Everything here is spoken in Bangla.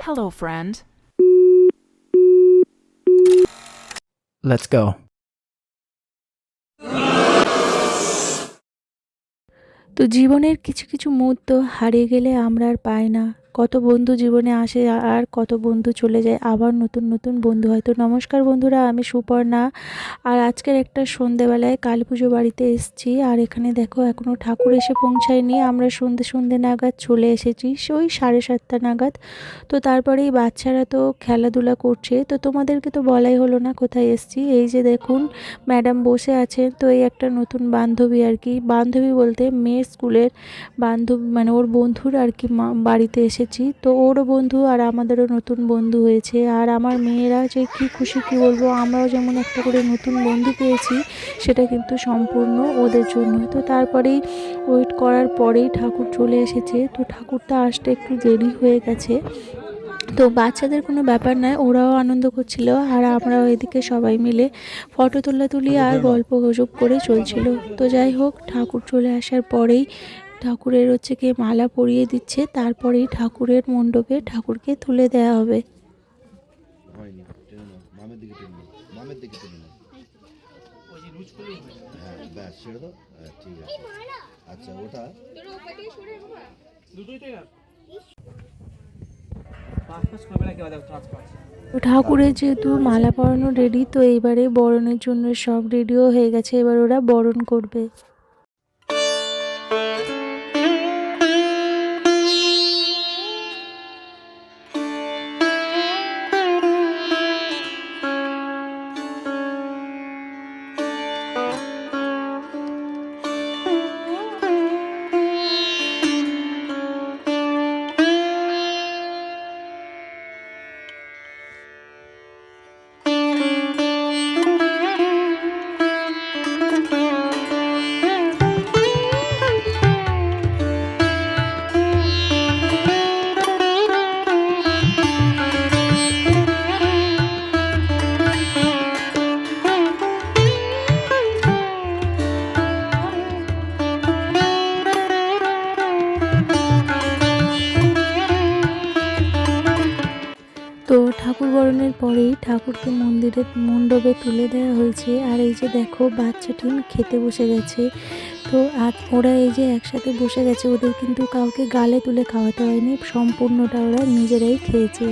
Hello, friend. Let's go. তো জীবনের কিছু কিছু মুহূর্ত হারিয়ে গেলে আমরা আর পাই না। কত বন্ধু জীবনে আসে আর কত বন্ধু চলে যায়, আবার নতুন নতুন বন্ধু হয়। তো নমস্কার বন্ধুরা, আমি সুপর্ণা। আর আজকের একটা সন্ধেবেলায় কালী পুজো বাড়িতে এসেছি। আর এখানে দেখো এখনও ঠাকুর এসে পৌঁছায়নি, আমরা সন্ধে সন্ধে নাগাদ চলে এসেছি, ওই 7:30 নাগাদ। তো তারপরে এই বাচ্চারা তো খেলাধুলা করছে। তো তোমাদেরকে তো বলাই হলো না কোথায় এসেছি। এই যে দেখুন ম্যাডাম বসে আছেন। তো এই একটা নতুন বান্ধবী আর কি, বান্ধবী বলতে মেয়ের স্কুলের বান্ধবী, মানে ওর বন্ধুর আর কি বাড়িতে এসেছি। তো ওরও বন্ধু আর আমাদেরও নতুন বন্ধু হয়েছে। আর আমার মেয়েরা যে কি খুশি কি বলবো, আমরাও যেমন একটা করে নতুন বন্ধু পেয়েছি, সেটা কিন্তু সম্পূর্ণ ওদের জন্য। তো তারপরেই ওয়েট করার পরেই ঠাকুর চলে এসেছে। তো ঠাকুরটা আসতে একটু দেরি হয়ে গেছে। তো বাচ্চাদের কোনো ব্যাপার নয়, ওরাও আনন্দ করছিল আর আমরাও এদিকে সবাই মিলে ফটো তোলাতুলি আর গল্প গুজব করে চলছিল। তো যাই হোক, ঠাকুর চলে আসার পরেই ঠাকুরের হচ্ছে কি মালা পরিয়ে দিচ্ছে, তারপরেই ঠাকুরের মণ্ডপে ঠাকুরকে তুলে দেওয়া হবে। হয়নি, টেনে নাও, বামের দিকে টেনে নাও, বামের দিকে টেনে নাও। হ্যাঁ, ব্যাস ছেড়ে দাও। হ্যাঁ, ঠিক আছে। আচ্ছা, ওটা তো ঠাকুরের যেহেতু মালা পরানো রেডি, তো এইবারে বরণের জন্য সব রেডিও হয়ে গেছে, এবার ওরা বরণ করবে। তো ঠাকুর বরণের পরেই ঠাকুরকে মণ্ডপে তুলে দেওয়া হয়েছে। আর এই যে দেখো বাচ্চাটি খেতে বসে গেছে। তো আজ ওরা এই যে একসাথে বসে গেছে, ওদের কিন্তু কাউকে গালে তুলে খাওয়াতে হয়নি, সম্পূর্ণটা ওরা নিজেরাই খেয়েছে।